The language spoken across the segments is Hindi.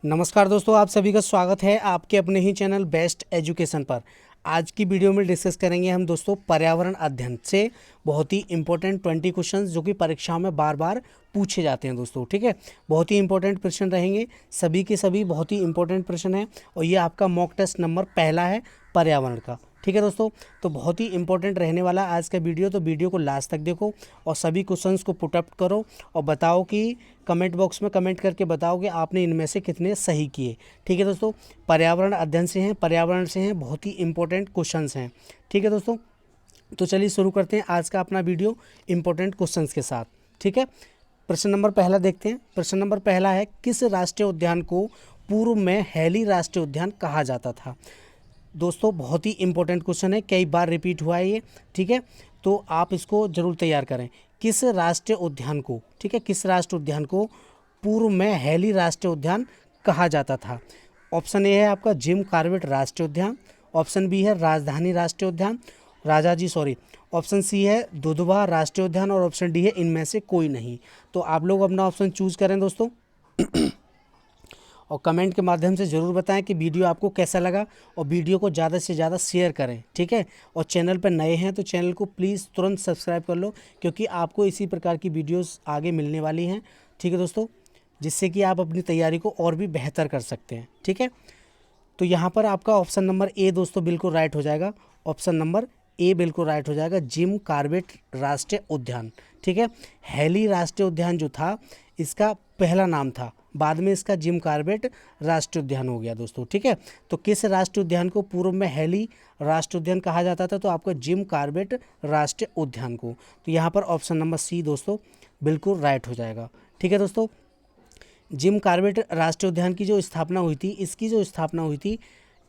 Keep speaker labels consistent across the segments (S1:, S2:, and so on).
S1: नमस्कार दोस्तों, आप सभी का स्वागत है आपके अपने ही चैनल बेस्ट एजुकेशन पर। आज की वीडियो में डिस्कस करेंगे हम दोस्तों पर्यावरण अध्ययन से बहुत ही इंपॉर्टेंट 20 क्वेश्चंस जो कि परीक्षाओं में बार बार पूछे जाते हैं दोस्तों। ठीक है, बहुत ही इंपॉर्टेंट प्रश्न रहेंगे, सभी के सभी बहुत ही इंपॉर्टेंट प्रश्न हैं और ये आपका मॉक टेस्ट नंबर पहला है पर्यावरण का। ठीक है दोस्तों, तो बहुत ही इंपॉर्टेंट रहने वाला आज का वीडियो, तो वीडियो को लास्ट तक देखो और सभी क्वेश्चंस को पुट अप करो और बताओ कि कमेंट बॉक्स में कमेंट करके बताओ कि आपने इनमें से कितने सही किए। ठीक है दोस्तों, पर्यावरण अध्ययन से हैं, पर्यावरण से हैं, बहुत ही इंपॉर्टेंट क्वेश्चंस हैं। ठीक है दोस्तों, तो चलिए शुरू करते हैं आज का अपना वीडियो इंपॉर्टेंट क्वेश्चंस के साथ। ठीक है, प्रश्न नंबर पहला देखते हैं। प्रश्न नंबर पहला है, किस राष्ट्रीय उद्यान को पूर्व में हैली राष्ट्रीय उद्यान कहा जाता था? दोस्तों बहुत ही इंपॉर्टेंट क्वेश्चन है, कई बार रिपीट हुआ है ये। ठीक है, तो आप इसको जरूर तैयार करें। किस राष्ट्रीय उद्यान को, ठीक है, किस राष्ट्रीय उद्यान को पूर्व में हैली राष्ट्रीय उद्यान कहा जाता था? ऑप्शन ए है आपका जिम कॉर्बेट राष्ट्रीय उद्यान, ऑप्शन बी है राजधानी राष्ट्रीय उद्यान, ऑप्शन सी है दुधवा राष्ट्रीय उद्यान और ऑप्शन डी है इनमें से कोई नहीं। तो आप लोग अपना ऑप्शन चूज करें दोस्तों और कमेंट के माध्यम से ज़रूर बताएं कि वीडियो आपको कैसा लगा और वीडियो को ज़्यादा से ज़्यादा शेयर करें। ठीक है, और चैनल पर नए हैं तो चैनल को प्लीज़ तुरंत सब्सक्राइब कर लो, क्योंकि आपको इसी प्रकार की वीडियोस आगे मिलने वाली हैं। ठीक है दोस्तों, जिससे कि आप अपनी तैयारी को और भी बेहतर कर सकते हैं। ठीक है, तो यहाँ पर आपका ऑप्शन नंबर ए दोस्तों बिल्कुल राइट हो जाएगा। ऑप्शन नंबर ए बिल्कुल राइट हो जाएगा, जिम कॉर्बेट राष्ट्रीय उद्यान। ठीक है, हैली राष्ट्रीय उद्यान जो था इसका पहला नाम था, बाद में इसका जिम कॉर्बेट राष्ट्रीय उद्यान हो गया दोस्तों। ठीक है, तो किस राष्ट्रीय उद्यान को पूर्व में हैली राष्ट्रीय उद्यान कहा जाता था? तो आपका जिम कॉर्बेट राष्ट्रीय उद्यान को। तो यहाँ पर ऑप्शन नंबर सी दोस्तों बिल्कुल राइट हो जाएगा। ठीक है दोस्तों, जिम कॉर्बेट राष्ट्रीय उद्यान की जो स्थापना हुई थी,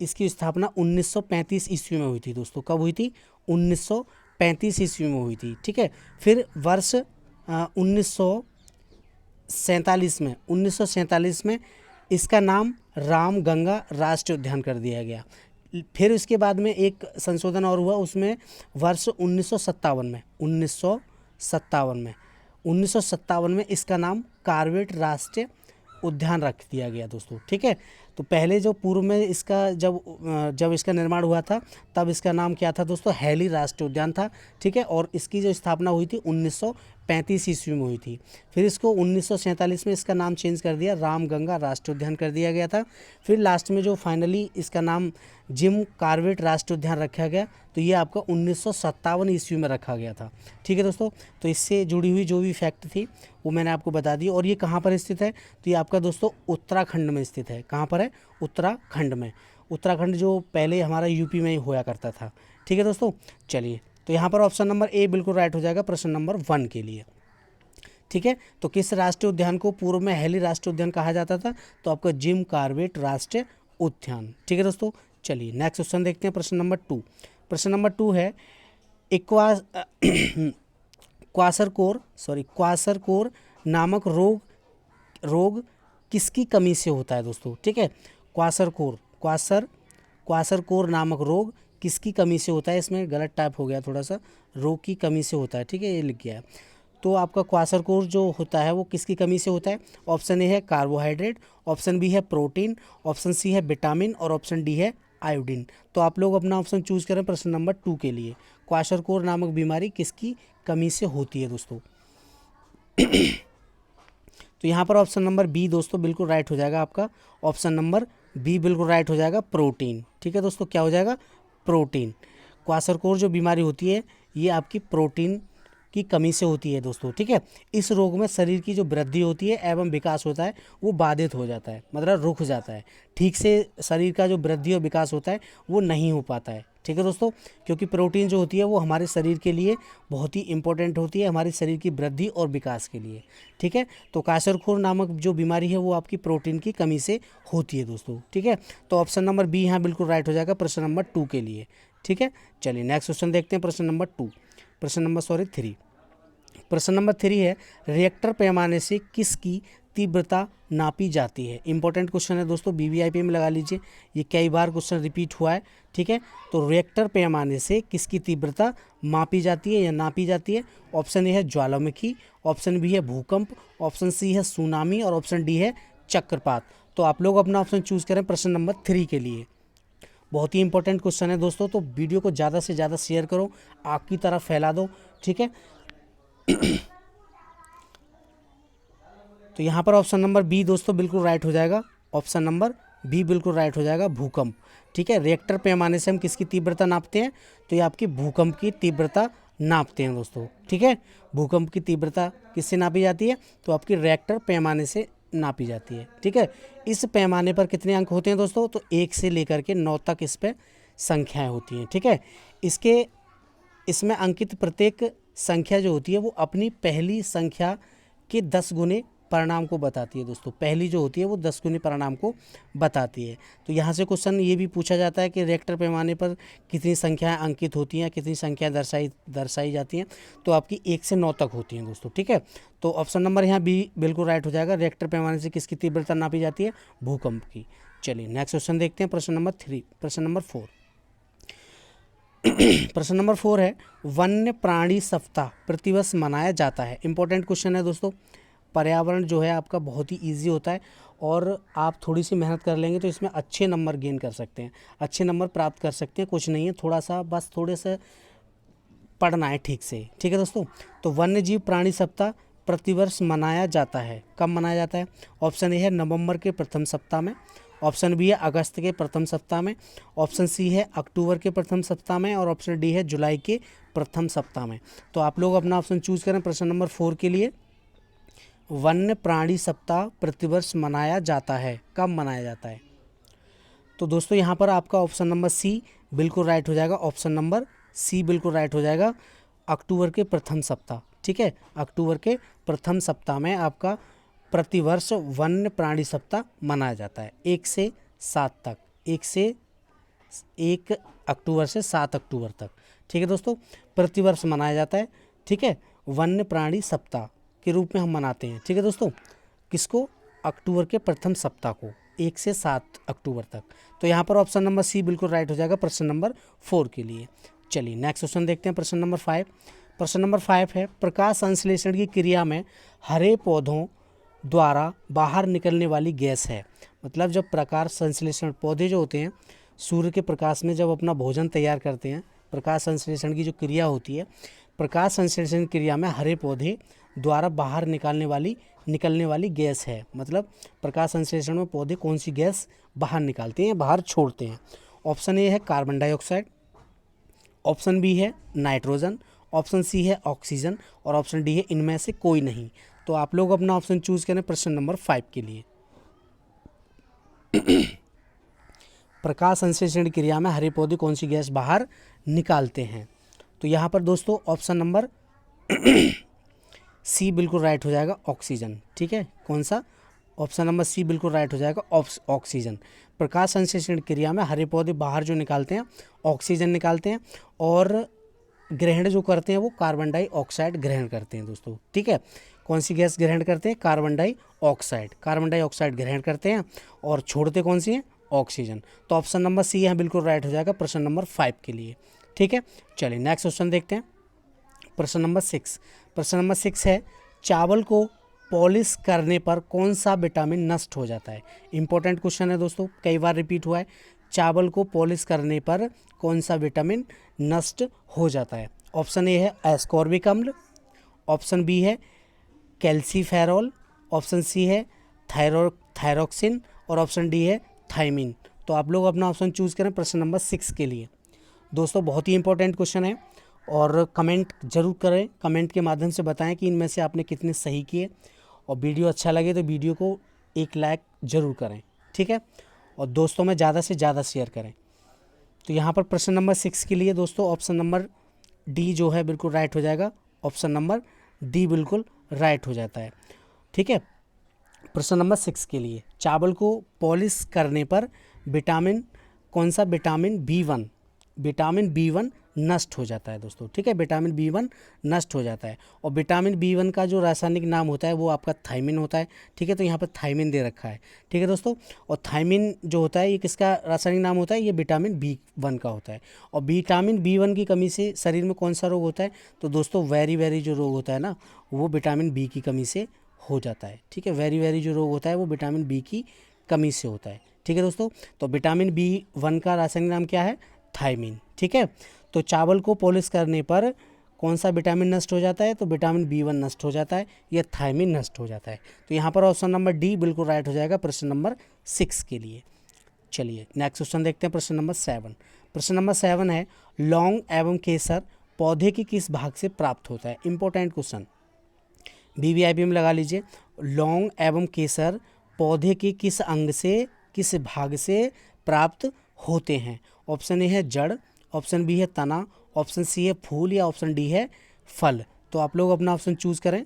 S1: इसकी स्थापना 1935 ईस्वी में हुई थी दोस्तों। कब हुई थी? 1935 ईस्वी में हुई थी। ठीक है, फिर वर्ष 1947 में इसका नाम रामगंगा राष्ट्रीय उद्यान कर दिया गया। फिर इसके बाद में एक संशोधन और हुआ, उसमें वर्ष 1957 में इसका नाम कॉर्बेट राष्ट्रीय उद्यान रख दिया गया दोस्तों। ठीक है, तो पहले जो पूर्व में इसका जब इसका निर्माण हुआ था तब इसका नाम क्या था दोस्तों? हैली राष्ट्रीय उद्यान था। ठीक है, और इसकी जो स्थापना हुई थी 1935 ईस्वी में हुई थी। फिर इसको 1947 में इसका नाम चेंज कर दिया, रामगंगा राष्ट्रीय उद्यान कर दिया गया था। फिर लास्ट में जो फाइनली इसका नाम जिम कॉर्बेट राष्ट्रीय उद्यान रखा गया, तो ये आपका 1957 ईस्वी में रखा गया था। ठीक है दोस्तों, तो इससे जुड़ी हुई जो भी फैक्ट थी वो मैंने आपको बता दी। और ये कहाँ पर स्थित है? तो ये आपका दोस्तों उत्तराखंड में स्थित है। कहाँ पर है? उत्तराखंड में। उत्तराखंड जो पहले हमारा यूपी में ही हुआ करता था। ठीक है दोस्तों, चलिए, तो यहाँ पर ऑप्शन नंबर ए बिल्कुल राइट हो जाएगा प्रश्न नंबर 1 के लिए। ठीक है, तो किस राष्ट्रीय उद्यान को पूर्व में हैली राष्ट्रीय उद्यान कहा जाता था? तो आपका जिम कॉर्बेट राष्ट्रीय उद्यान। ठीक है दोस्तों, चलिए नेक्स्ट क्वेश्चन देखते हैं। प्रश्न नंबर 2। प्रश्न नंबर 2 है, इक्वा क्वासरकोर नामक रोग किसकी कमी से होता है दोस्तों? ठीक है, क्वासरकोर नामक रोग किसकी कमी से होता है? इसमें गलत टाइप हो गया थोड़ा सा, रोग की कमी से होता है। ठीक है, ये लिख गया है। तो आपका क्वासरकोर जो होता है वो किसकी कमी से होता है? ऑप्शन ए है कार्बोहाइड्रेट, ऑप्शन बी है प्रोटीन, ऑप्शन सी है विटामिन और ऑप्शन डी है आयोडीन। तो आप लोग अपना ऑप्शन चूज करें प्रश्न नंबर 2 के लिए। क्वासरकोर नामक बीमारी किसकी कमी से होती है दोस्तों? तो यहाँ पर ऑप्शन नंबर बी दोस्तों बिल्कुल राइट हो जाएगा आपका। ऑप्शन नंबर बी बिल्कुल राइट हो जाएगा, प्रोटीन। ठीक है दोस्तों, क्या हो जाएगा? प्रोटीन। क्वासरकोर जो बीमारी होती है ये आपकी प्रोटीन की कमी से होती है दोस्तों। ठीक है, इस रोग में शरीर की जो वृद्धि होती है एवं विकास होता है वो बाधित हो जाता है, मतलब रुक जाता है। ठीक से शरीर का जो वृद्धि और विकास होता है वो नहीं हो पाता है। ठीक है दोस्तों, क्योंकि प्रोटीन जो होती है वो हमारे शरीर के लिए बहुत ही इंपॉर्टेंट होती है, हमारे शरीर की वृद्धि और विकास के लिए। ठीक है, तो क्वासरकोर नामक जो बीमारी है वो आपकी प्रोटीन की कमी से होती है दोस्तों। ठीक है, तो ऑप्शन नंबर बी यहाँ बिल्कुल राइट हो जाएगा प्रश्न नंबर 2 के लिए। ठीक है, चलिए नेक्स्ट क्वेश्चन देखते हैं। प्रश्न नंबर 3। प्रश्न नंबर 3 है, रिएक्टर पैमाने से किसकी तीव्रता नापी जाती है? इंपॉर्टेंट क्वेश्चन है दोस्तों, वीवीआईपी में लगा लीजिए, ये कई बार क्वेश्चन रिपीट हुआ है। ठीक है, तो रिएक्टर पैमाने से किसकी तीव्रता मापी जाती है या नापी जाती है? ऑप्शन ए है ज्वालामुखी, ऑप्शन बी है भूकंप, ऑप्शन सी है सुनामी और ऑप्शन डी है चक्रपात। तो आप लोग अपना ऑप्शन चूज़ करें प्रश्न नंबर 3 के लिए। बहुत ही इंपॉर्टेंट क्वेश्चन है दोस्तों, तो वीडियो को ज़्यादा से ज़्यादा शेयर करो, आग की तरह फैला दो, ठीक है। तो यहाँ पर ऑप्शन नंबर बी दोस्तों बिल्कुल राइट हो जाएगा। ऑप्शन नंबर बी बिल्कुल राइट हो जाएगा, भूकंप, ठीक है। रिएक्टर पैमाने से हम किसकी तीव्रता नापते हैं, तो ये आपकी भूकंप की तीव्रता नापते हैं दोस्तों, ठीक है। भूकंप की तीव्रता किससे नापी जाती है, तो आपकी रिएक्टर पैमाने से नापी जाती है, ठीक है। इस पैमाने पर कितने अंक होते हैं दोस्तों, तो 1 से लेकर के 9 तक इस पर संख्याएँ होती हैं, ठीक है। इसमें अंकित प्रत्येक संख्या जो होती है वो अपनी पहली संख्या के 10 गुने परिणाम को बताती है दोस्तों। पहली जो होती है वो 10 गुने परिणाम को बताती है। तो यहाँ से क्वेश्चन ये भी पूछा जाता है कि रिएक्टर पैमाने पर कितनी संख्याएं अंकित होती हैं, कितनी संख्याएं दर्शाई जाती हैं, तो आपकी 1 से 9 तक होती हैं दोस्तों, ठीक है। तो ऑप्शन नंबर यहाँ बी बिल्कुल राइट हो जाएगा। रिएक्टर पैमाने से किसकी तीव्रता नापी जाती है, भूकंप की। चलिए नेक्स्ट क्वेश्चन देखते हैं, प्रश्न नंबर 4। प्रश्न नंबर 4 है, वन्य प्राणी सप्ताह प्रतिवर्ष मनाया जाता है। इंपॉर्टेंट क्वेश्चन है दोस्तों। पर्यावरण जो है आपका बहुत ही इजी होता है, और आप थोड़ी सी मेहनत कर लेंगे तो इसमें अच्छे नंबर गेन कर सकते हैं, अच्छे नंबर प्राप्त कर सकते हैं। कुछ नहीं है, थोड़े से पढ़ना है ठीक से, ठीक है दोस्तों। तो वन्य जीव प्राणी सप्ताह प्रतिवर्ष मनाया जाता है। कब मनाया जाता है, ऑप्शन ए है नवंबर के प्रथम सप्ताह में, ऑप्शन बी है अगस्त के प्रथम सप्ताह में, ऑप्शन सी है अक्टूबर के प्रथम सप्ताह में, और ऑप्शन डी है जुलाई के प्रथम सप्ताह में। तो आप लोग अपना ऑप्शन चूज़ करें प्रश्न नंबर 4 के लिए। वन्य प्राणी सप्ताह प्रतिवर्ष मनाया जाता है, कब मनाया जाता है, तो दोस्तों यहाँ पर आपका ऑप्शन नंबर सी बिल्कुल राइट हो जाएगा। ऑप्शन नंबर सी बिल्कुल राइट हो जाएगा, अक्टूबर के प्रथम सप्ताह, ठीक है। अक्टूबर के प्रथम सप्ताह में आपका प्रतिवर्ष वन्य प्राणी सप्ताह मनाया जाता है 1 से 7 तक, 1 अक्टूबर से 7 अक्टूबर तक, ठीक है दोस्तों। प्रतिवर्ष मनाया जाता है, ठीक है। वन्य प्राणी सप्ताह के रूप में हम मनाते हैं, ठीक है दोस्तों। किसको, अक्टूबर के प्रथम सप्ताह को, 1 से 7 अक्टूबर तक। तो यहाँ पर ऑप्शन नंबर सी बिल्कुल राइट हो जाएगा प्रश्न नंबर 4 के लिए। चलिए नेक्स्ट क्वेश्चन देखते हैं, प्रश्न नंबर 5। प्रश्न नंबर 5 है, प्रकाश संश्लेषण की क्रिया में हरे पौधों द्वारा बाहर निकलने वाली गैस है। मतलब जब प्रकाश संश्लेषण, पौधे जो होते हैं सूर्य के प्रकाश में जब अपना भोजन तैयार करते हैं, प्रकाश संश्लेषण की जो क्रिया होती है, प्रकाश संश्लेषण क्रिया में हरे पौधे द्वारा बाहर निकलने वाली गैस है। मतलब प्रकाश संश्लेषण में पौधे कौन सी गैस बाहर निकालते हैं, बाहर छोड़ते हैं। ऑप्शन ए है कार्बन डाइऑक्साइड, ऑप्शन बी है नाइट्रोजन, ऑप्शन सी है ऑक्सीजन, और ऑप्शन डी है इनमें से कोई नहीं। तो आप लोग अपना ऑप्शन चूज करें प्रश्न नंबर 5 के लिए। प्रकाश संश्लेषण क्रिया में हरे पौधे कौन सी गैस बाहर निकालते हैं, तो यहाँ पर दोस्तों ऑप्शन नंबर सी बिल्कुल राइट हो जाएगा, ऑक्सीजन, ठीक है। कौन सा, ऑप्शन नंबर सी बिल्कुल राइट हो जाएगा, ऑक्सीजन। प्रकाश संश्लेषण क्रिया में हरे पौधे बाहर जो निकालते हैं ऑक्सीजन निकालते हैं, और ग्रहण जो करते हैं वो कार्बन डाइऑक्साइड ग्रहण करते हैं दोस्तों, ठीक है। कौन सी गैस ग्रहण करते हैं, कार्बन डाइऑक्साइड ग्रहण करते हैं, और छोड़ते कौन सी हैं, ऑक्सीजन। तो ऑप्शन नंबर सी यहाँ बिल्कुल राइट हो जाएगा प्रश्न नंबर 5 के लिए, ठीक है। चलिए नेक्स्ट क्वेश्चन देखते हैं, प्रश्न नंबर 6। प्रश्न नंबर 6 है, चावल को पॉलिश करने पर कौन सा विटामिन नष्ट हो जाता है। इंपॉर्टेंट क्वेश्चन है दोस्तों, कई बार रिपीट हुआ है। चावल को पॉलिश करने पर कौन सा विटामिन नष्ट हो जाता है। ऑप्शन ए है एस्कॉर्बिक अम्ल, ऑप्शन बी है कैल्सीफेरॉल, ऑप्शन सी है थायरोक्सिन, और ऑप्शन डी है थायमिन। तो आप लोग अपना ऑप्शन चूज़ करें प्रश्न नंबर 6 के लिए। दोस्तों बहुत ही इंपॉर्टेंट क्वेश्चन है, और कमेंट जरूर करें, कमेंट के माध्यम से बताएं कि इनमें से आपने कितने सही किए, और वीडियो अच्छा लगे तो वीडियो को एक लाइक ज़रूर करें, ठीक है, और दोस्तों में ज़्यादा से ज़्यादा शेयर करें। तो यहाँ पर प्रश्न नंबर 6 के लिए दोस्तों ऑप्शन नंबर डी जो है बिल्कुल राइट हो जाएगा, ऑप्शन नंबर डी बिल्कुल राइट हो जाता है, ठीक है। प्रश्न नंबर 6 के लिए, चावल को पॉलिश करने पर विटामिन, कौन सा, विटामिन बी वन नष्ट हो जाता है दोस्तों, ठीक है। विटामिन बी1 नष्ट हो जाता है, और विटामिन बी1 का जो रासायनिक नाम होता है वो आपका थायमिन होता है, ठीक है। तो यहाँ पर थायमिन दे रखा है, ठीक है दोस्तों। और थायमिन जो होता है ये किसका रासायनिक नाम होता है, ये विटामिन बी1 का होता है। और विटामिन बी1 की कमी से शरीर में कौन सा रोग होता है, तो दोस्तों वेरी जो रोग होता है ना, वो विटामिन बी की कमी से हो जाता है, ठीक है। वेरी जो रोग होता है वो विटामिन बी की कमी से होता है। ठीक है दोस्तों, तो विटामिन B1 का रासायनिक नाम क्या है? थायमीन। ठीक है, तो चावल को पॉलिश करने पर कौन सा विटामिन नष्ट हो जाता है? तो विटामिन B1 नष्ट हो जाता है, यह थायमीन नष्ट हो जाता है। तो यहाँ पर ऑप्शन नंबर डी बिल्कुल राइट हो जाएगा प्रश्न नंबर 6 के लिए। चलिए नेक्स्ट क्वेश्चन देखते हैं, प्रश्न नंबर 7। प्रश्न नंबर 7 है, लौंग एवं केसर पौधे के किस भाग से प्राप्त होता है? इंपॉर्टेंट क्वेश्चन, VVIP में लगा लीजिए। लौंग एवं केसर पौधे के किस अंग से, किस भाग से प्राप्त होते हैं? ऑप्शन ए है जड़, ऑप्शन बी है तना, ऑप्शन सी है फूल, या ऑप्शन डी है फल। तो आप लोग अपना ऑप्शन चूज करें।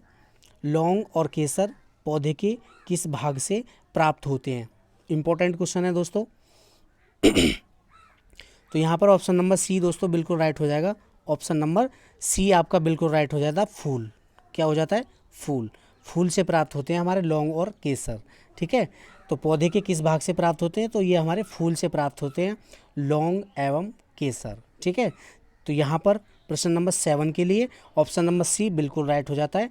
S1: लौंग और केसर पौधे के किस भाग से प्राप्त होते हैं? इंपॉर्टेंट क्वेश्चन है दोस्तों। तो यहाँ पर ऑप्शन नंबर सी दोस्तों बिल्कुल राइट हो जाएगा। ऑप्शन नंबर सी आपका बिल्कुल राइट हो जाता है, फूल। क्या हो जाता है? फूल। फूल से प्राप्त होते हैं हमारे लौंग और केसर। ठीक है, तो पौधे के किस भाग से प्राप्त होते हैं? तो ये हमारे फूल से प्राप्त होते हैं, लौंग एवं केसर। ठीक है, तो यहाँ पर प्रश्न नंबर 7 के लिए ऑप्शन नंबर सी बिल्कुल राइट हो जाता है,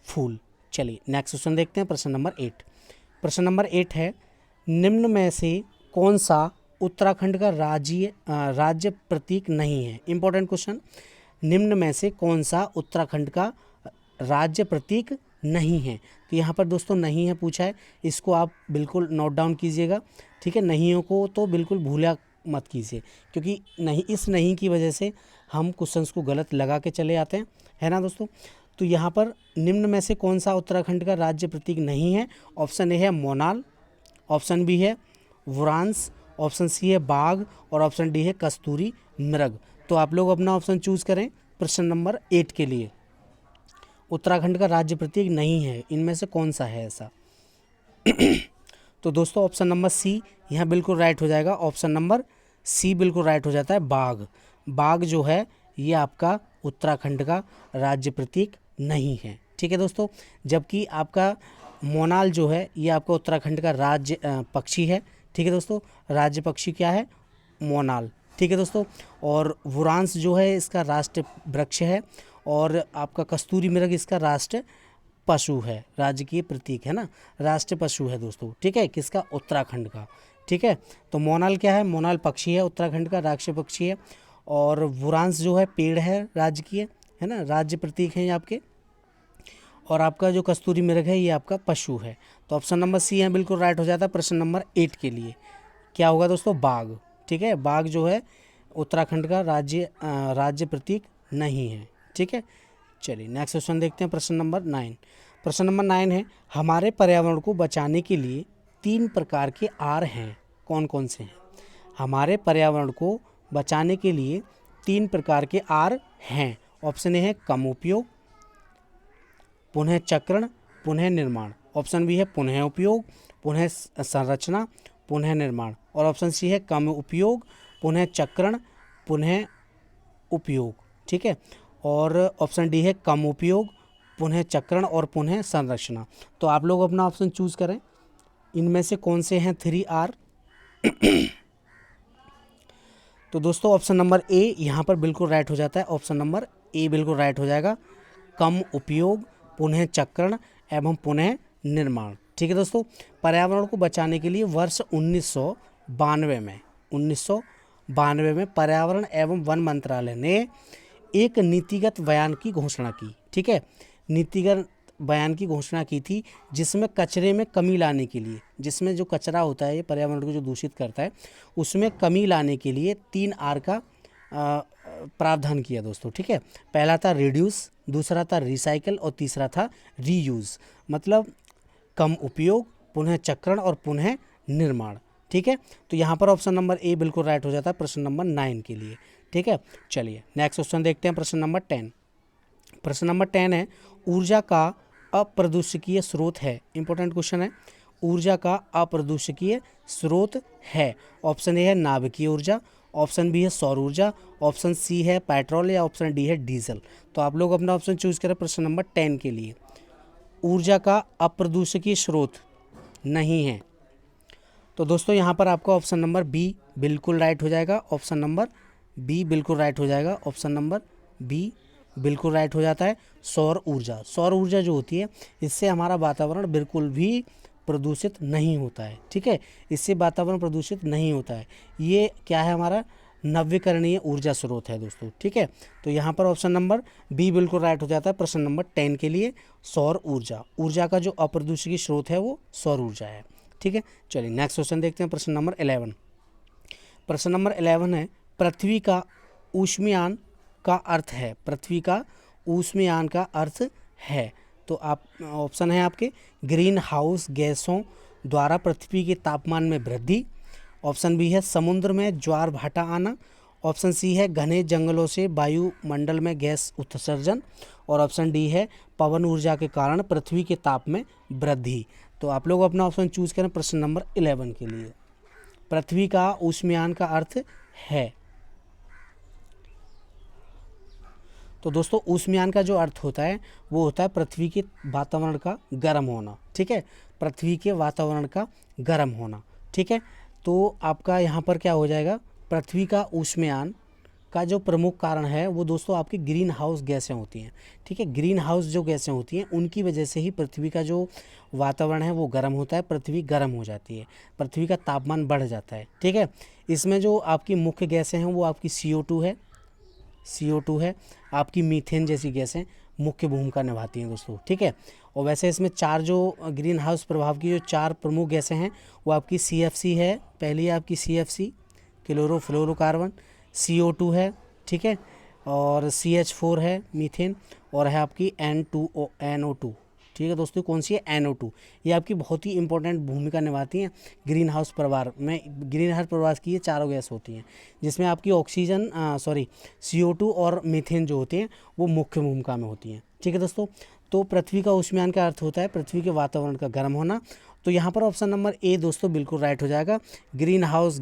S1: फूल। चलिए नेक्स्ट क्वेश्चन देखते हैं, प्रश्न नंबर 8। प्रश्न नंबर 8 है, निम्न में से कौन सा उत्तराखंड का राज्य प्रतीक नहीं है? इंपॉर्टेंट क्वेश्चन, निम्न में से कौन सा उत्तराखंड का राज्य प्रतीक नहीं है? तो यहाँ पर दोस्तों नहीं है पूछा है, इसको आप बिल्कुल नोट डाउन कीजिएगा। ठीक है, नहींयों को तो बिल्कुल भूला मत कीजिए, क्योंकि नहीं, इस नहीं की वजह से हम क्वेश्चंस को गलत लगा के चले आते हैं, है ना दोस्तों। तो यहाँ पर निम्न में से कौन सा उत्तराखंड का राज्य प्रतीक नहीं है? ऑप्शन ए है मोनाल, ऑप्शन बी है वुरांस, ऑप्शन सी है बाघ, और ऑप्शन डी है कस्तूरी मृग। तो आप लोग अपना ऑप्शन चूज करें प्रश्न नंबर 8 के लिए। उत्तराखंड का राज्य प्रतीक नहीं है, इनमें से कौन सा है ऐसा? तो दोस्तों ऑप्शन नंबर सी यहाँ बिल्कुल राइट हो जाएगा। ऑप्शन नंबर सी बिल्कुल राइट हो जाता है, बाघ। बाघ जो है ये आपका उत्तराखंड का राज्य प्रतीक नहीं है। ठीक है दोस्तों, जबकि आपका मोनाल जो है ये आपका उत्तराखंड का राज्य पक्षी है। ठीक है दोस्तों, राज्य पक्षी क्या है? मोनाल। ठीक है दोस्तों, और वुरांस जो है इसका राष्ट्र वृक्ष है, और आपका कस्तूरी मृग इसका राष्ट्र पशु है, राजकीय प्रतीक है ना, राष्ट्र पशु है दोस्तों। ठीक है, किसका? उत्तराखंड का। ठीक है, तो मोनाल क्या है? मोनाल पक्षी है, उत्तराखंड का राष्ट्रीय पक्षी है, और वुरांस जो है पेड़ है, राजकीय है ना, राज्य प्रतीक है ये आपके, और आपका जो कस्तूरी मृग है ये आपका पशु है। तो ऑप्शन नंबर सी है बिल्कुल राइट हो जाता है प्रश्न नंबर 8 के लिए। क्या होगा दोस्तों? बाघ। ठीक है, बाघ जो है उत्तराखंड का राज्य प्रतीक नहीं है। ठीक है, चलिए नेक्स्ट क्वेश्चन देखते हैं, प्रश्न नंबर 9। प्रश्न नंबर 9 है, हमारे पर्यावरण को बचाने के लिए 3 प्रकार के आर हैं, कौन कौन से हैं? हमारे पर्यावरण को बचाने के लिए 3 प्रकार के आर हैं। ऑप्शन ए है कम उपयोग, पुनः चक्रण, पुनः निर्माण। ऑप्शन बी है पुनः उपयोग, पुनः संरचना, पुनः निर्माण, और ऑप्शन सी है कम उपयोग, पुनः चक्रण, पुनः उपयोग। ठीक है, और ऑप्शन डी है कम उपयोग, पुनः चक्रण और पुनः संरचना। तो आप लोग अपना ऑप्शन चूज करें, इनमें से कौन से हैं 3 आर। तो दोस्तों ऑप्शन नंबर ए यहाँ पर बिल्कुल राइट हो जाता है। ऑप्शन नंबर ए बिल्कुल राइट हो जाएगा, कम उपयोग, पुनः चक्रण एवं पुनः निर्माण। ठीक है दोस्तों, पर्यावरण को बचाने के लिए वर्ष 1992 में पर्यावरण एवं वन मंत्रालय ने एक नीतिगत बयान की घोषणा की। ठीक है, नीतिगत बयान की घोषणा की थी, जिसमें कचरे में कमी लाने के लिए, जिसमें जो कचरा होता है ये पर्यावरण को जो दूषित करता है, उसमें कमी लाने के लिए 3 आर का प्रावधान किया दोस्तों। ठीक है, पहला था रिड्यूस, दूसरा था रिसाइकल, और तीसरा था रीयूज़, मतलब कम उपयोग, पुनः चक्रण और पुनः निर्माण। ठीक है, तो यहाँ पर ऑप्शन नंबर ए बिल्कुल राइट हो जाता है प्रश्न नंबर 9 के लिए। ठीक है, चलिए नेक्स्ट क्वेश्चन देखते हैं, प्रश्न नंबर 10। प्रश्न नंबर 10 है, ऊर्जा का अप्रदूषकीय स्रोत है। इंपॉर्टेंट क्वेश्चन है, ऊर्जा का अप्रदूषकीय स्रोत है। ऑप्शन ए है नाभिकीय ऊर्जा, ऑप्शन बी है सौर ऊर्जा, ऑप्शन सी है पेट्रोल, या ऑप्शन डी है डीजल। तो आप लोग अपना ऑप्शन चूज करें प्रश्न नंबर 10 के लिए। ऊर्जा का अप्रदूषकीय स्रोत नहीं है, तो दोस्तों यहाँ पर आपका ऑप्शन नंबर बी बिल्कुल राइट हो जाएगा। ऑप्शन नंबर बी बिल्कुल राइट हो जाएगा। ऑप्शन नंबर बी बिल्कुल राइट हो जाता है, सौर ऊर्जा। सौर ऊर्जा जो होती है, इससे हमारा वातावरण बिल्कुल भी प्रदूषित नहीं होता है। ठीक है, इससे वातावरण प्रदूषित नहीं होता है। ये क्या है, हमारा नवीकरणीय ऊर्जा स्रोत है दोस्तों। ठीक है, तो यहाँ पर ऑप्शन नंबर बी बिल्कुल राइट हो जाता है प्रश्न नंबर 10 के लिए। सौर ऊर्जा, ऊर्जा का जो अप्रदूषित स्रोत है वो सौर ऊर्जा है। ठीक है, चलिए नेक्स्ट क्वेश्चन देखते हैं, प्रश्न नंबर 11। प्रश्न नंबर 11 है, पृथ्वी का ऊष्मयान का अर्थ है। पृथ्वी का ऊष्मयान का अर्थ है, तो आप ऑप्शन है आपके ग्रीन हाउस गैसों द्वारा पृथ्वी के तापमान में वृद्धि, ऑप्शन बी है समुद्र में ज्वार भाटा आना, ऑप्शन सी है घने जंगलों से वायुमंडल में गैस उत्सर्जन, और ऑप्शन डी है पवन ऊर्जा के कारण पृथ्वी के ताप में वृद्धि। तो आप लोग अपना ऑप्शन चूज करें प्रश्न नंबर 11 के लिए। पृथ्वी का ऊष्मयान का अर्थ है, तो दोस्तों ऊष्मयान का जो अर्थ होता है वो होता है पृथ्वी के वातावरण का गर्म होना। ठीक है, पृथ्वी के वातावरण का गर्म होना। ठीक है, तो आपका यहाँ पर क्या हो जाएगा, पृथ्वी का ऊष्मयान का जो प्रमुख कारण है वो दोस्तों आपकी ग्रीन हाउस गैसें होती हैं। ठीक है, ग्रीन हाउस जो गैसें होती हैं उनकी वजह से ही पृथ्वी का जो वातावरण है वो गर्म होता है, पृथ्वी गर्म हो जाती है, पृथ्वी का तापमान बढ़ जाता है। ठीक है, इसमें जो आपकी मुख्य गैसें हैं वो आपकी CO2 है, आपकी मीथेन जैसी गैसें मुख्य भूमिका निभाती हैं दोस्तों। ठीक है, और वैसे इसमें चार जो ग्रीन हाउस प्रभाव की जो चार प्रमुख गैसें हैं वो आपकी CFC है, पहली है आपकी CFC क्लोरोफ्लोरोकार्बन, CO2 है, ठीक है, और CH4 है मीथेन, और है आपकी NO2। ठीक है दोस्तों, कौन सी है, NO2। ये आपकी बहुत ही इंपॉर्टेंट भूमिका निभाती हैं ग्रीन हाउस प्रभाव में। ग्रीन हाउस प्रभाव की ये चारों गैस होती हैं जिसमें आपकी CO2 और मीथेन जो होते हैं वो मुख्य भूमिका में होती हैं। ठीक है दोस्तों, तो पृथ्वी का ऊष्मयान का अर्थ होता है पृथ्वी के वातावरण का गर्म होना। तो यहाँ पर ऑप्शन नंबर ए दोस्तों बिल्कुल राइट हो जाएगा, ग्रीन हाउस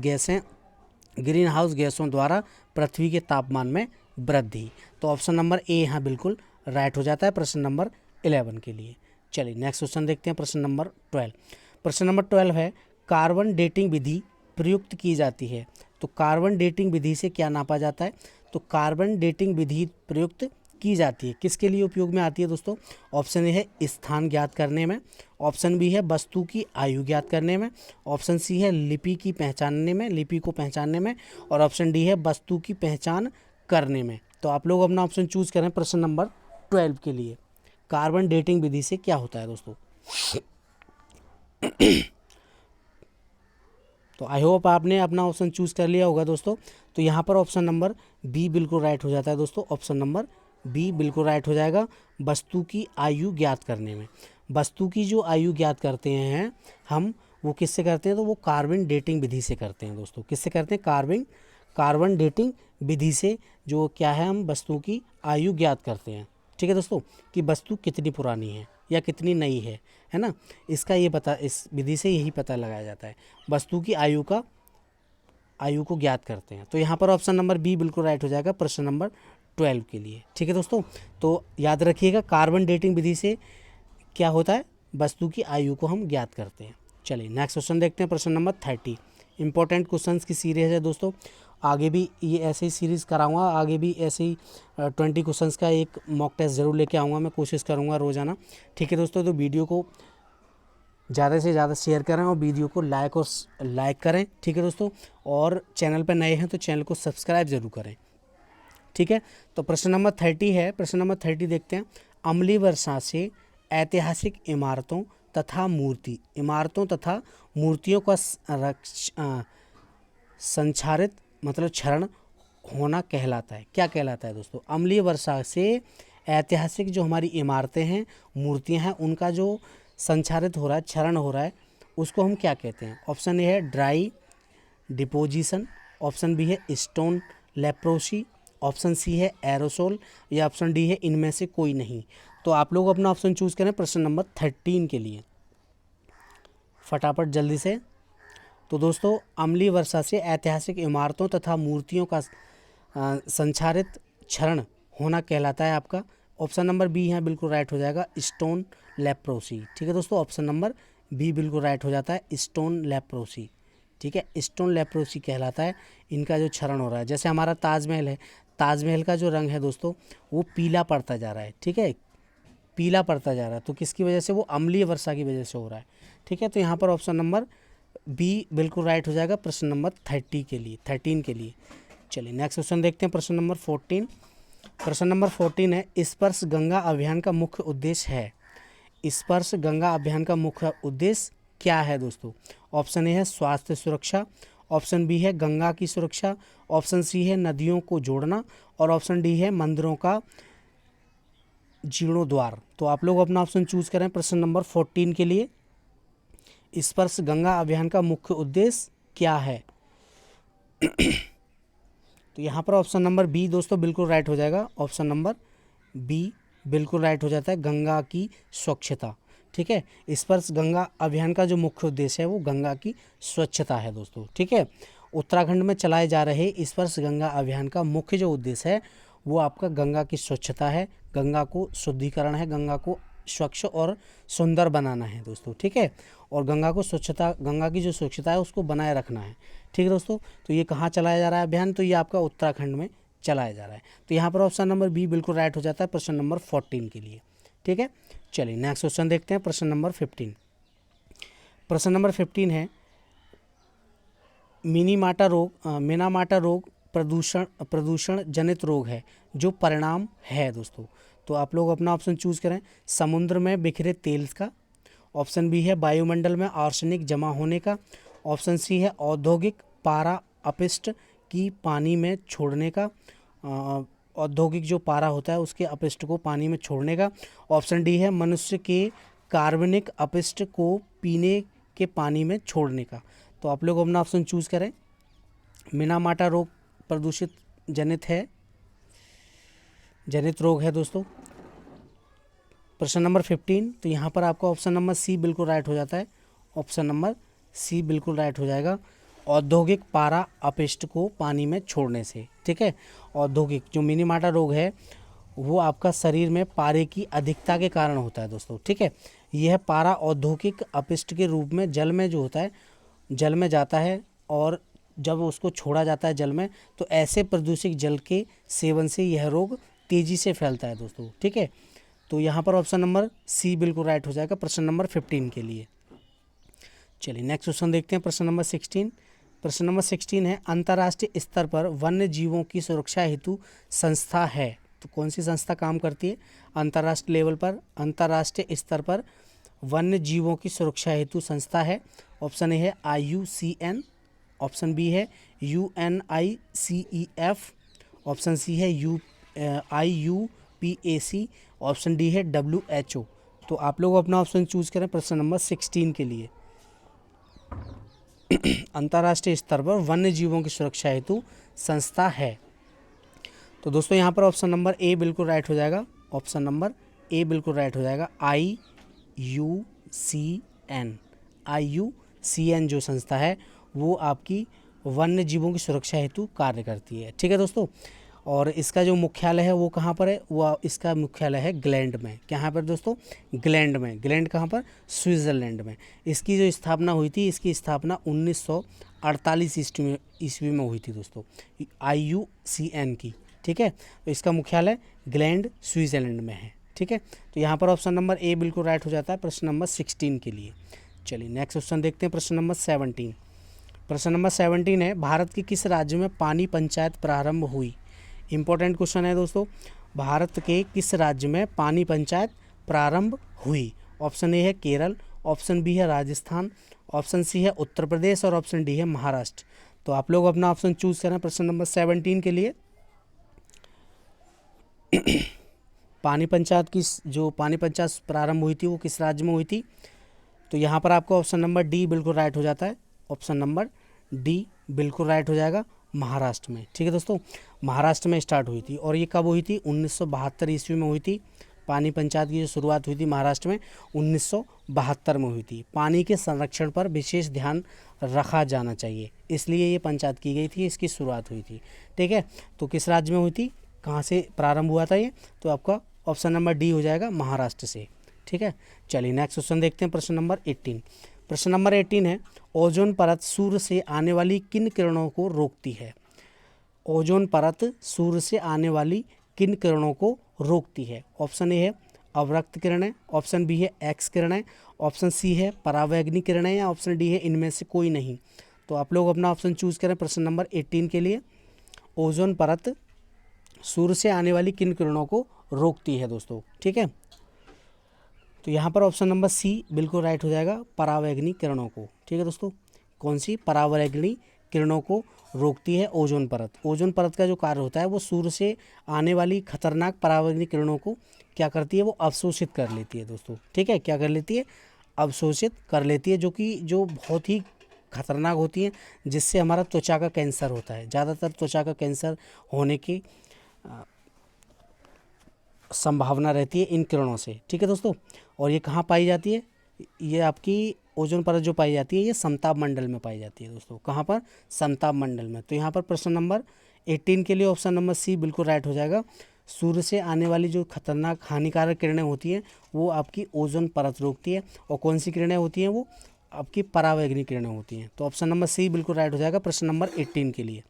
S1: गैसों द्वारा पृथ्वी के तापमान में वृद्धि। तो ऑप्शन नंबर ए यहाँ बिल्कुल राइट हो जाता है प्रश्न नंबर 11 के लिए। चलिए नेक्स्ट क्वेश्चन देखते हैं, प्रश्न नंबर 12। प्रश्न नंबर 12 है, कार्बन डेटिंग विधि प्रयुक्त की जाती है। तो कार्बन डेटिंग विधि से क्या नापा जाता है, तो कार्बन डेटिंग विधि प्रयुक्त की जाती है, किसके लिए उपयोग में आती है दोस्तों। ऑप्शन ए है स्थान ज्ञात करने में, ऑप्शन बी है वस्तु की आयु ज्ञात करने में, ऑप्शन सी है लिपि को पहचानने में, और ऑप्शन डी है वस्तु की पहचान करने में। तो आप लोग अपना ऑप्शन चूज करें प्रश्न नंबर 12 के लिए, कार्बन डेटिंग विधि से क्या होता है दोस्तों। तो आई होप आपने अपना ऑप्शन चूज कर लिया होगा दोस्तों। तो यहाँ पर ऑप्शन नंबर बी बिल्कुल राइट हो जाता है दोस्तों, ऑप्शन नंबर बी बिल्कुल राइट हो जाएगा, वस्तु की आयु ज्ञात करने में। वस्तु की जो आयु ज्ञात करते हैं हम, वो किससे करते हैं, तो वो कार्बन डेटिंग विधि से करते हैं दोस्तों। किससे करते हैं, कार्बन डेटिंग विधि से जो क्या है, हम वस्तु की आयु ज्ञात करते हैं। ठीक है दोस्तों, कि वस्तु कितनी पुरानी है या कितनी नई है ना, इसका ये पता, इस विधि से यही पता लगाया जाता है, वस्तु की आयु को ज्ञात करते हैं। तो यहाँ पर ऑप्शन नंबर बी बिल्कुल राइट हो जाएगा प्रश्न नंबर 12 के लिए। ठीक है दोस्तों, तो याद रखिएगा कार्बन डेटिंग विधि से क्या होता है, वस्तु की आयु को हम ज्ञात करते हैं। चलिए नेक्स्ट क्वेश्चन देखते हैं, प्रश्न नंबर 30। इंपॉर्टेंट क्वेश्चंस की सीरीज है दोस्तों, आगे भी ये ऐसे ही सीरीज़ कराऊंगा, आगे भी ऐसे ही 20 क्वेश्चंस का एक मॉक टेस्ट ज़रूर लेके आऊँगा, मैं कोशिश करूँगा रोज़ाना। ठीक है दोस्तों, तो वीडियो को ज़्यादा से ज़्यादा शेयर करें और वीडियो को लाइक करें। ठीक है दोस्तों, और चैनल पर नए हैं तो चैनल को सब्सक्राइब ज़रूर करें। ठीक है, तो प्रश्न नंबर 30 है, प्रश्न नंबर 30 देखते हैं। अम्लीय वर्षा से ऐतिहासिक इमारतों तथा मूर्तियों का संचारित मतलब क्षरण होना कहलाता है। क्या कहलाता है दोस्तों, अम्लीय वर्षा से ऐतिहासिक जो हमारी इमारतें हैं, मूर्तियां हैं, उनका जो संचारित हो रहा है, क्षरण हो रहा है, उसको हम क्या कहते हैं। ऑप्शन ए है ड्राई डिपोजिशन, ऑप्शन बी है स्टोन लेप्रोसी, ऑप्शन सी है एरोसोल, या ऑप्शन डी है इनमें से कोई नहीं। तो आप लोग अपना ऑप्शन चूज करें प्रश्न नंबर 13 के लिए, फटाफट जल्दी से। तो दोस्तों, अम्लीय वर्षा से ऐतिहासिक इमारतों तथा मूर्तियों का संचारित क्षरण होना कहलाता है आपका ऑप्शन नंबर बी है बिल्कुल राइट हो जाएगा, स्टोन लेप्रोसी। ठीक है दोस्तों, ऑप्शन नंबर बी बिल्कुल राइट हो जाता है, स्टोन लेप्रोसी। ठीक है, स्टोन लेप्रोसी कहलाता है इनका जो क्षरण हो रहा है। जैसे हमारा ताजमहल है, ताजमहल का जो रंग है दोस्तों वो पीला पड़ता जा रहा है। ठीक है, पीला पड़ता जा रहा है, तो किसकी वजह से, वो अम्लीय वर्षा की वजह से हो रहा है। ठीक है, तो यहाँ पर ऑप्शन नंबर बी बिल्कुल राइट हो जाएगा प्रश्न नंबर 13 के लिए। चलिए नेक्स्ट क्वेश्चन देखते हैं, प्रश्न नंबर 14। प्रश्न नंबर 14 है, स्पर्श गंगा अभियान का मुख्य उद्देश्य है। स्पर्श गंगा अभियान का मुख्य उद्देश्य क्या है दोस्तों? ऑप्शन ए है स्वास्थ्य सुरक्षा, ऑप्शन बी है गंगा की सुरक्षा, ऑप्शन सी है नदियों को जोड़ना, और ऑप्शन डी है मंदिरों का जीर्णोद्वार। तो आप लोग अपना ऑप्शन चूज करें प्रश्न नंबर 14 के लिए। स्पर्श गंगा अभियान का मुख्य उद्देश्य क्या है? तो यहाँ पर ऑप्शन नंबर बी दोस्तों बिल्कुल राइट हो जाएगा। ऑप्शन नंबर बी बिल्कुल राइट हो जाता है, गंगा की स्वच्छता। ठीक है, स्पर्श गंगा अभियान का जो मुख्य उद्देश्य है वो गंगा की स्वच्छता है दोस्तों। ठीक है, उत्तराखंड में चलाए जा रहे स्पर्श गंगा अभियान का मुख्य जो उद्देश्य है वो आपका गंगा की स्वच्छता है, गंगा को शुद्धिकरण है, गंगा को स्वच्छ और सुंदर बनाना है दोस्तों। ठीक है, और गंगा को स्वच्छता, गंगा की जो स्वच्छता है उसको बनाए रखना है। ठीक है दोस्तों, तो ये कहाँ चलाया जा रहा है अभियान? तो ये आपका उत्तराखंड में चलाया जा रहा है। तो यहाँ पर ऑप्शन नंबर बी बिल्कुल राइट हो जाता है प्रश्न नंबर 14 के लिए। ठीक है, चलिए नेक्स्ट क्वेश्चन देखते हैं, प्रश्न नंबर 15। प्रश्न नंबर 15 है, मिनामाटा रोग प्रदूषण जनित रोग है, जो परिणाम है दोस्तों। तो आप लोग अपना ऑप्शन चूज करें। समुद्र में बिखरे तेल का, ऑप्शन बी है वायुमंडल में आर्सेनिक जमा होने का, ऑप्शन सी है औद्योगिक पारा अपशिष्ट की पानी में छोड़ने का, औद्योगिक जो पारा होता है उसके अपशिष्ट को पानी में छोड़ने का, ऑप्शन डी है मनुष्य के कार्बनिक अपशिष्ट को पीने के पानी में छोड़ने का। तो आप लोग अपना ऑप्शन चूज करें। मिनामाटा रोग प्रदूषित जनित रोग है दोस्तों, प्रश्न नंबर 15। तो यहाँ पर आपका ऑप्शन नंबर सी बिल्कुल राइट हो जाता है। ऑप्शन नंबर सी बिल्कुल राइट हो जाएगा, औद्योगिक पारा अपशिष्ट को पानी में छोड़ने से। ठीक है, औद्योगिक जो मिनीमाटा रोग है वो आपका शरीर में पारे की अधिकता के कारण होता है दोस्तों। ठीक है, यह पारा औद्योगिक अपशिष्ट के रूप में जल में जो होता है, जल में जाता है, और जब उसको छोड़ा जाता है जल में तो ऐसे प्रदूषित जल के सेवन से यह रोग तेज़ी से फैलता है दोस्तों। ठीक है, तो यहाँ पर ऑप्शन नंबर सी बिल्कुल राइट हो जाएगा प्रश्न नंबर 15 के लिए। चलिए नेक्स्ट क्वेश्चन देखते हैं, प्रश्न नंबर 16। प्रश्न नंबर 16 है, अंतर्राष्ट्रीय स्तर पर वन्य जीवों की सुरक्षा हेतु संस्था है। तो कौन सी संस्था काम करती है अंतर्राष्ट्रीय लेवल पर? अंतर्राष्ट्रीय स्तर पर वन्य जीवों की सुरक्षा हेतु संस्था है। ऑप्शन ए है IUCN, ऑप्शन बी है UNICEF, ऑप्शन सी है IUPAC, ऑप्शन डी है WHO। तो आप लोग अपना ऑप्शन चूज करें प्रश्न नंबर 16 के लिए। अंतर्राष्ट्रीय स्तर पर वन्य जीवों की सुरक्षा हेतु संस्था है। तो दोस्तों यहाँ पर ऑप्शन नंबर ए बिल्कुल राइट हो जाएगा। ऑप्शन नंबर ए बिल्कुल राइट हो जाएगा, IUCN जो संस्था है वो आपकी वन्य जीवों की सुरक्षा हेतु कार्य करती है। ठीक है दोस्तों, और इसका जो मुख्यालय है वो कहाँ पर है? वो इसका मुख्यालय है ग्लैंड में। कहाँ पर दोस्तों? ग्लैंड में। ग्लैंड कहाँ पर? स्विट्ज़रलैंड में। इसकी जो स्थापना हुई थी, इसकी स्थापना 1948 ईस्वी में हुई थी दोस्तों, IUCN की। ठीक है, तो इसका मुख्यालय ग्लैंड स्विट्ज़रलैंड में है। ठीक है, तो यहाँ पर ऑप्शन नंबर ए बिल्कुल राइट हो जाता है प्रश्न नंबर 16 के लिए। चलिए नेक्स्ट क्वेश्चन देखते हैं, प्रश्न नंबर 17। प्रश्न नंबर 17 है, भारत के किस राज्य में पानी पंचायत प्रारंभ हुई? इंपॉर्टेंट क्वेश्चन है दोस्तों, भारत के किस राज्य में पानी पंचायत प्रारंभ हुई? ऑप्शन ए है केरल, ऑप्शन बी है राजस्थान, ऑप्शन सी है उत्तर प्रदेश, और ऑप्शन डी है महाराष्ट्र। तो आप लोग अपना ऑप्शन चूज करें प्रश्न नंबर 17 के लिए। पानी पंचायत प्रारंभ हुई थी वो किस राज्य में हुई थी? तो यहाँ पर आपको ऑप्शन नंबर डी बिल्कुल राइट हो जाता है। ऑप्शन नंबर डी बिल्कुल राइट हो जाएगा, महाराष्ट्र में। ठीक है दोस्तों, महाराष्ट्र में स्टार्ट हुई थी, और ये कब हुई थी? 1972 ईस्वी में हुई थी। पानी पंचायत की जो शुरुआत हुई थी महाराष्ट्र में 1972 में हुई थी। पानी के संरक्षण पर विशेष ध्यान रखा जाना चाहिए, इसलिए ये पंचायत की गई थी, इसकी शुरुआत हुई थी। ठीक है, तो किस राज्य में हुई थी, कहाँ से प्रारंभ हुआ था ये? तो आपका ऑप्शन नंबर डी हो जाएगा, महाराष्ट्र से। ठीक है, चलिए नेक्स्ट क्वेश्चन देखते हैं, प्रश्न नंबर 18। प्रश्न नंबर 18 है, ओजोन परत सूर्य से आने वाली किन किरणों को रोकती है? ओजोन परत सूर्य से आने वाली किन किरणों को रोकती है? ऑप्शन ए है अवरक्त किरणें, ऑप्शन बी है एक्स किरणें, ऑप्शन सी है परावैंगनी किरणें या ऑप्शन डी है इनमें से कोई नहीं। तो आप लोग अपना ऑप्शन चूज़ करें प्रश्न नंबर 18 के लिए। ओजोन परत सूर्य से आने वाली किन किरणों को रोकती है दोस्तों, ठीक है। तो यहाँ पर ऑप्शन नंबर सी बिल्कुल राइट हो जाएगा, परावैंगनी किरणों को, ठीक है दोस्तों। कौन सी? परावैंगनी किरणों को रोकती है ओजोन परत। ओजोन परत का जो कार्य होता है वो सूर्य से आने वाली खतरनाक परावैंगनी किरणों को क्या करती है, वो अवशोषित कर लेती है दोस्तों, ठीक है। क्या कर लेती है? अवशोषित कर लेती है, जो बहुत ही खतरनाक होती हैं, जिससे हमारा त्वचा का कैंसर होता है। ज़्यादातर त्वचा का कैंसर होने की संभावना रहती है इन किरणों से, ठीक है दोस्तों। और ये कहाँ पाई जाती है? ये आपकी ओजोन परत जो पाई जाती है ये समताप मंडल में पाई जाती है दोस्तों। कहाँ पर? समताप मंडल में। तो यहाँ पर प्रश्न नंबर 18 के लिए ऑप्शन नंबर सी बिल्कुल राइट हो जाएगा। सूर्य से आने वाली जो खतरनाक हानिकारक किरणें होती हैं वो आपकी ओजोन परत रोकती है। और कौन सी किरणें होती हैं? वो आपकी परावैंगनी किरणें होती हैं। तो ऑप्शन नंबर सी बिल्कुल राइट हो जाएगा प्रश्न नंबर 18 के लिए।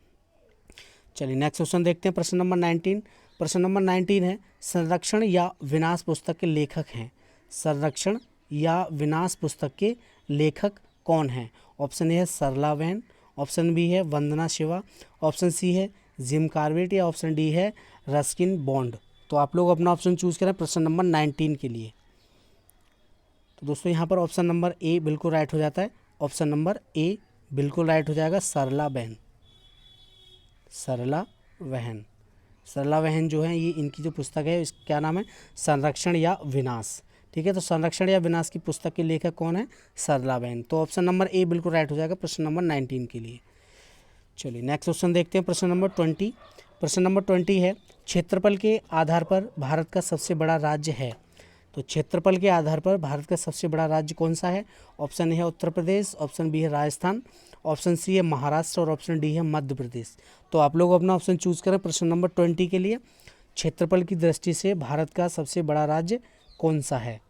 S1: चलिए नेक्स्ट क्वेश्चन देखते हैं, प्रश्न नंबर 19। प्रश्न नंबर 19 है, संरक्षण या विनाश पुस्तक के लेखक हैं। संरक्षण या विनाश पुस्तक के लेखक कौन हैं? ऑप्शन ए है सरला बहन, ऑप्शन बी है वंदना शिवा, ऑप्शन सी है जिम कार्बेट या ऑप्शन डी है रस्किन बॉन्ड। तो आप लोग अपना ऑप्शन चूज़ करें प्रश्न नंबर 19 के लिए। तो दोस्तों यहाँ पर ऑप्शन नंबर ए बिल्कुल राइट हो जाता है। ऑप्शन नंबर ए बिल्कुल राइट हो जाएगा, सरला बहन। सरला बहन, सरला बहन जो है ये इनकी जो पुस्तक है इस क्या नाम है? संरक्षण या विनाश, ठीक है। तो संरक्षण या विनाश की पुस्तक के लेखक कौन है? सरला बहन। तो ऑप्शन नंबर ए बिल्कुल राइट हो जाएगा प्रश्न नंबर 19 के लिए। चलिए नेक्स्ट क्वेश्चन देखते हैं, प्रश्न नंबर 20। प्रश्न नंबर 20 है, क्षेत्रफल के आधार पर भारत का सबसे बड़ा राज्य है। तो क्षेत्रफल के आधार पर भारत का सबसे बड़ा राज्य कौन सा है? ऑप्शन ए है उत्तर प्रदेश, ऑप्शन बी है राजस्थान, ऑप्शन सी है महाराष्ट्र और ऑप्शन डी है मध्य प्रदेश। तो आप लोग अपना ऑप्शन चूज़ करें प्रश्न नंबर 20 के लिए। क्षेत्रफल की दृष्टि से भारत का सबसे बड़ा राज्य कौन सा है?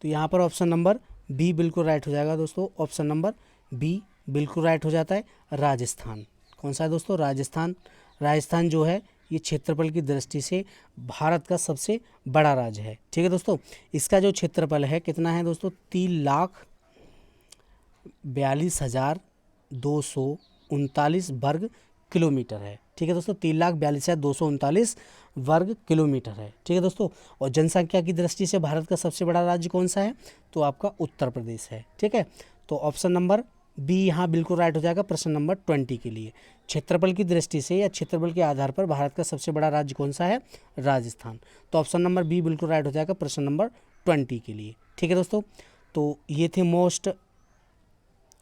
S1: तो यहाँ पर ऑप्शन नंबर बी बिल्कुल राइट हो जाएगा दोस्तों। ऑप्शन नंबर बी बिल्कुल राइट हो जाता है, राजस्थान। कौन सा है दोस्तों? राजस्थान। राजस्थान जो है ये क्षेत्रफल की दृष्टि से भारत का सबसे बड़ा राज्य है, ठीक है दोस्तों। इसका जो क्षेत्रफल है कितना है दोस्तों? 3,42,239 वर्ग किलोमीटर है, ठीक है दोस्तों। 3,42,239 वर्ग किलोमीटर है, ठीक है दोस्तों। और जनसंख्या की दृष्टि से भारत का सबसे बड़ा राज्य कौन सा है? तो आपका उत्तर प्रदेश है, ठीक है। तो ऑप्शन नंबर बी यहाँ बिल्कुल राइट हो जाएगा प्रश्न नंबर 20 के लिए। क्षेत्रफल की दृष्टि से या क्षेत्रफल के आधार पर भारत का सबसे बड़ा राज्य कौन सा है? राजस्थान। तो ऑप्शन नंबर बी बिल्कुल राइट हो जाएगा प्रश्न नंबर 20 के लिए, ठीक है दोस्तों। तो ये थे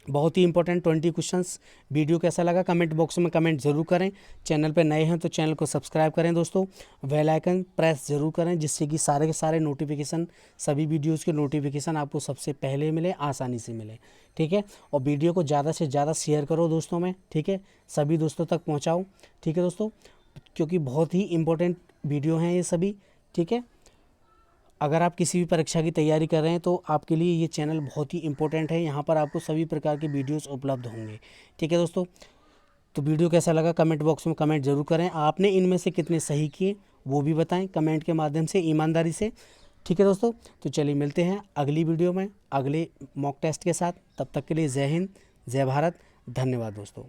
S1: बहुत ही इंपॉर्टेंट 20 क्वेश्चंस। वीडियो कैसा लगा कमेंट बॉक्स में कमेंट जरूर करें। चैनल पर नए हैं तो चैनल को सब्सक्राइब करें दोस्तों। बेल आइकन प्रेस जरूर करें जिससे कि सारे के सारे नोटिफिकेशन, सभी वीडियोस के नोटिफिकेशन आपको सबसे पहले मिले, आसानी से मिले, ठीक है। और वीडियो को ज़्यादा से ज़्यादा शेयर करो दोस्तों में, ठीक है। सभी दोस्तों तक पहुँचाओ, ठीक है दोस्तों, क्योंकि बहुत ही इंपॉर्टेंट वीडियो हैं ये सभी, ठीक है। अगर आप किसी भी परीक्षा की तैयारी कर रहे हैं तो आपके लिए ये चैनल बहुत ही इंपॉर्टेंट है। यहाँ पर आपको सभी प्रकार के वीडियोस उपलब्ध होंगे, ठीक है दोस्तों। तो वीडियो कैसा लगा कमेंट बॉक्स में कमेंट जरूर करें। आपने इनमें से कितने सही किए वो भी बताएं कमेंट के माध्यम से, ईमानदारी से, ठीक है दोस्तों। तो चलिए मिलते हैं अगली वीडियो में अगले मॉक टेस्ट के साथ। तब तक के लिए जय हिंद, जय भारत, धन्यवाद दोस्तों।